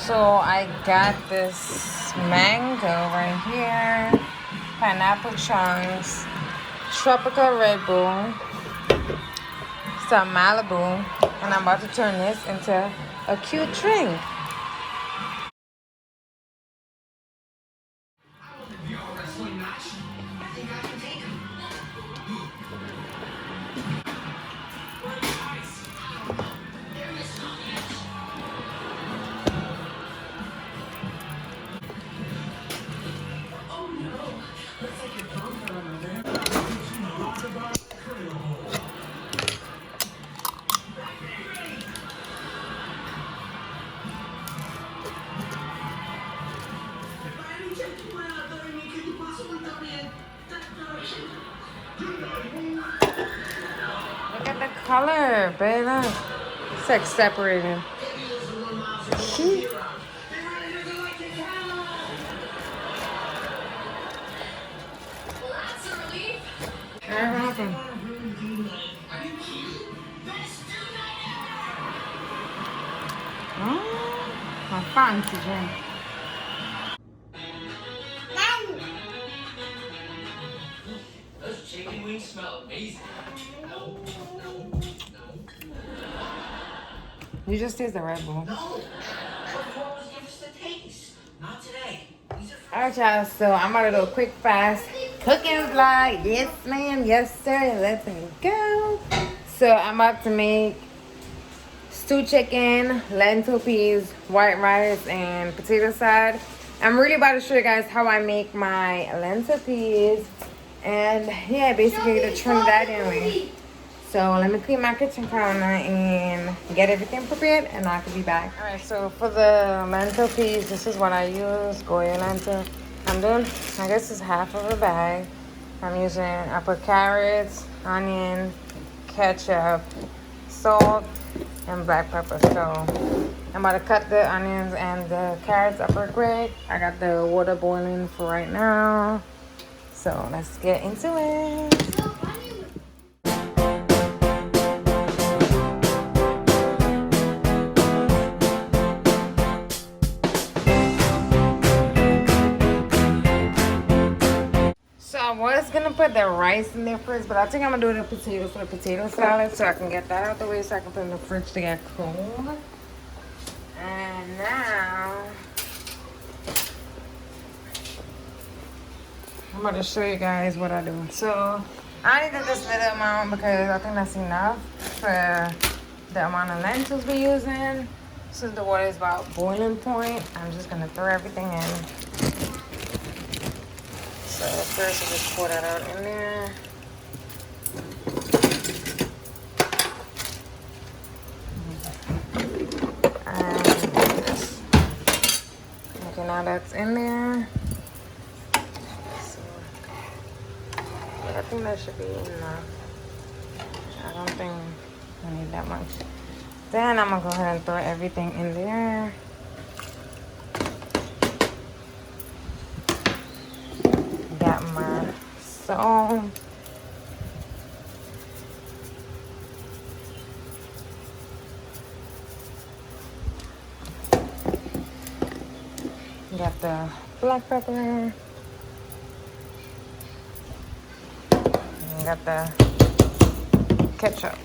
So I got this mango right here, pineapple chunks, tropical Red Bull, some Malibu, and I'm about to turn this into a cute drink. Look at the color, babe. Look. It's like separated. What happened? Oh, my fancy drink. Those chicken wings smell amazing. You just taste the Red Bull. No, performers give us the taste. Not today. Alright, y'all. So I'm about to do a quick fast cooking vlog. Yes, ma'am. Yes, sir. Let's go. So I'm about to make stewed chicken, lentil peas, white rice, and potato salad. I'm really about to show you guys how I make my lentil peas. And yeah, basically the Trinidadian way. So let me clean my kitchen counter and get everything prepared, and I could be back. All right, so for the lentil peas, this is what I use, Goya lentil. I'm doing, I guess it's half of a bag. I put carrots, onion, ketchup, salt, and black pepper. So I'm about to cut the onions and the carrots up real quick. I got the water boiling for right now. So let's get into it. So I was gonna put the rice in there first, but I think I'm gonna do the potatoes for the potato salad so I can get that out the way so I can put it in the fridge to get cold. And now I'm about to show you guys what I do. So I only did this little amount because I think that's enough for the amount of lentils we're using. Since the water is about boiling point, I'm just gonna throw everything in. So first I just pour that out in there. Okay, now that's in there. So I think that should be enough. I don't think I need that much. Then I'm gonna go ahead and throw everything in there. Got my salt. Got the black pepper. And got the ketchup.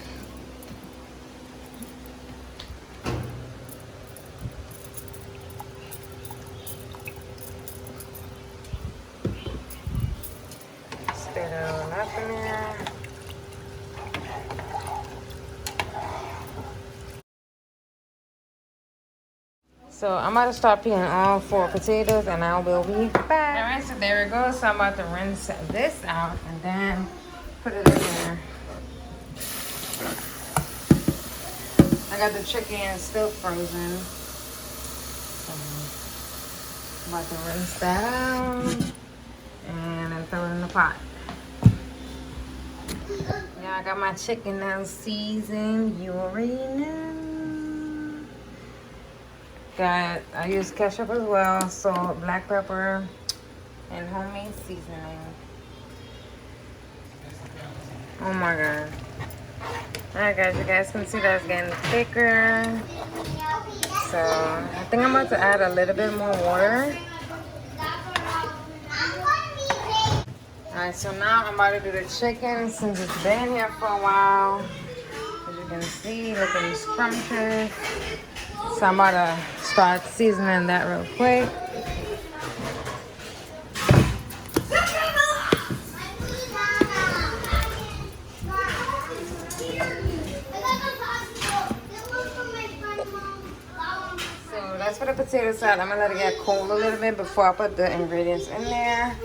Stir it all up in there. So I'm about to start peeling all 4 potatoes and I will be back. Alright, so there it goes. So I'm about to rinse this out and then put it in there. I got the chicken still frozen. So I'm about to rinse that out and then throw it in the pot. Yeah, I got my chicken now seasoned. You already know. I use ketchup as well, salt, black pepper, and homemade seasoning. Oh my god. Alright guys, you guys can see that it's getting thicker. So I think I'm about to add a little bit more water. Alright, so now I'm about to do the chicken since it's been here for a while. As you can see, looking scrumptious. So I'm about to start seasoning that real quick. So that's for the potato salad. I'm gonna let it get cold a little bit before I put the ingredients in there.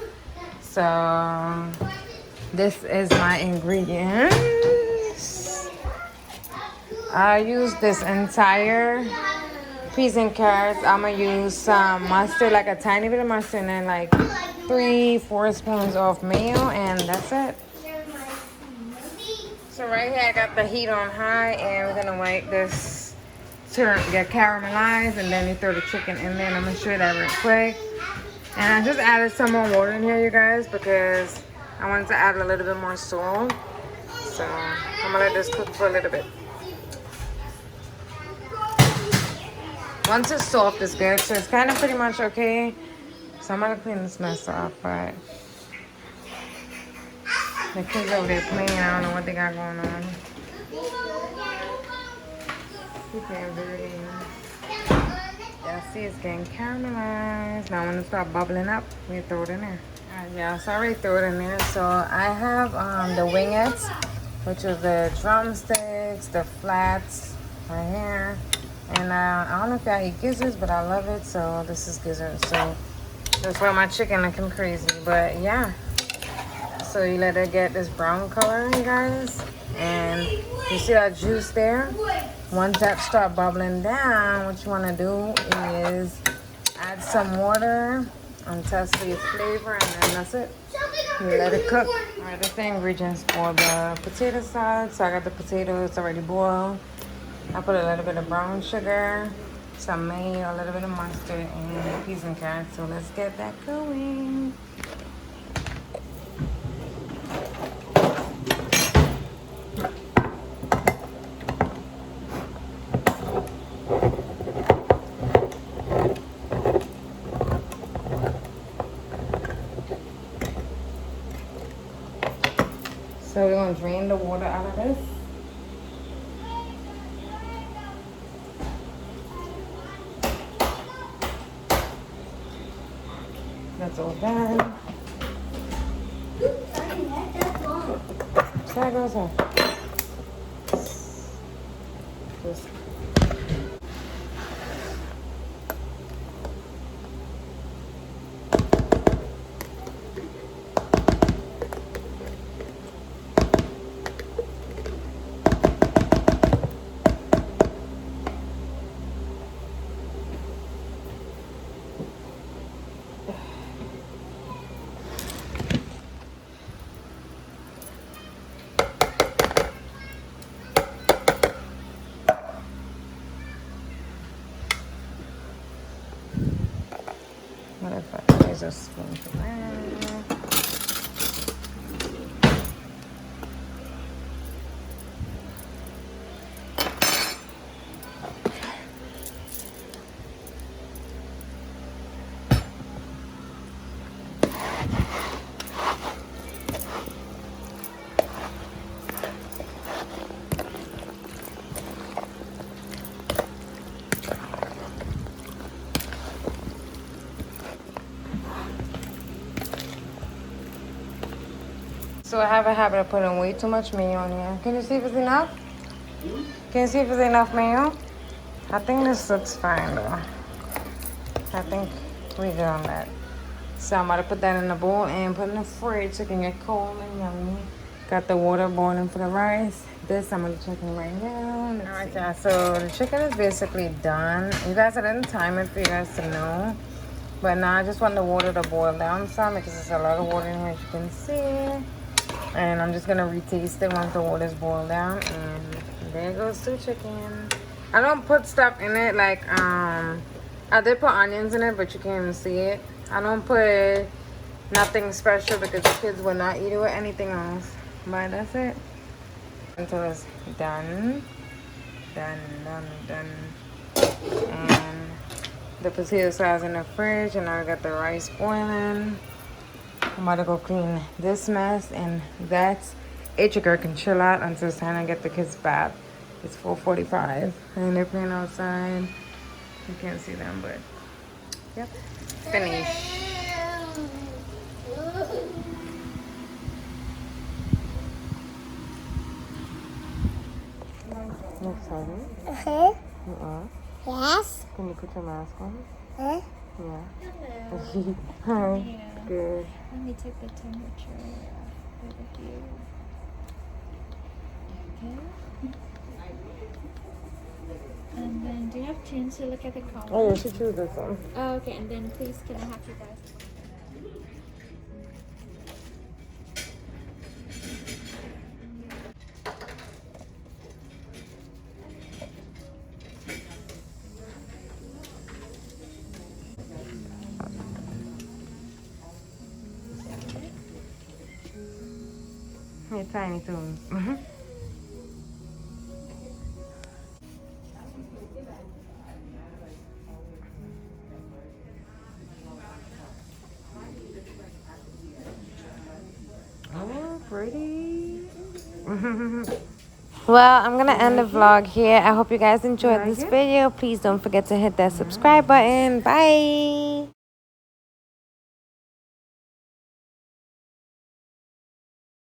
So this is my ingredients. I use this entire peas and carrots. I'm gonna use some mustard, like a tiny bit of mustard, and then like 3-4 spoons of mayo, and that's it. So right here I got the heat on high, and we're gonna wait this to get caramelized, and then you throw the chicken in there, and I'm gonna show you that real quick. And I just added some more water in here, you guys, because I wanted to add a little bit more salt. So I'm gonna let this cook for a little bit. Once it's soft, it's good. So it's kind of pretty much okay. So I'm gonna clean this mess off, but the kids over there playing. I don't know what they got going on. Keep playing video games. Yeah, see, it's getting caramelized. Now when it start bubbling up, we throw it in there. Alright, yeah, so I already threw it in there. So I have the wingettes, which are the drumsticks, the flats right here. And I don't know if y'all eat gizzards, but I love it. So this is gizzards. So that's why my chicken looking crazy. But yeah. So you let it get this brown color, you guys. And you see that juice there? Once that start bubbling down, what you want to do is add some water and test for your flavor, and then that's it. You let it cook. Alright, that's the ingredients for the potato salad. So I got the potatoes already boiled. I put a little bit of brown sugar, some mayo, a little bit of mustard, and peas and carrots. So let's get that going. So we're going to drain the water out of this. That's all done. So that goes on. Just what if I use a spoon for that? So I have a habit of putting way too much mayo on here. Can you see if it's enough? Can you see if it's enough mayo? I think this looks fine though. I think we're good on that. So I'm about to put that in the bowl and put it in the fridge so it can get cold and yummy. Got the water boiling for the rice. This I'm gonna chicken right now. Alright, yeah, so the chicken is basically done. You guys, I didn't time it for you guys to know. But now I just want the water to boil down some because there's a lot of water in here, as you can see. And I'm just gonna retaste it once the water's boiled down, and there goes the chicken. I don't put stuff in it like I did put onions in it, but you can't even see it. I don't put nothing special because the kids will not eat it with anything else. But that's it until it's done. Done. The potato sauce in the fridge, and I got the rice boiling. I'm about to go clean this mess, and that's it. Your girl can chill out until it's time to get the kids back. It's 4:45, and they're playing outside. You can't see them, but yep, finish. Next time. Uh-huh. Yes. Can you put your mask on? Huh? Yeah. Hello. Hi. Yeah. Good. Let me take the temperature over here. Okay. And then, do you have chance to look at the color? Oh, you should choose this one. Oh, okay. And then, please, can I have you guys? Hey, Tiny Toons. Oh, pretty. Well, I'm gonna end the vlog here. I hope you guys enjoyed this video. Please don't forget to hit that subscribe button. Bye.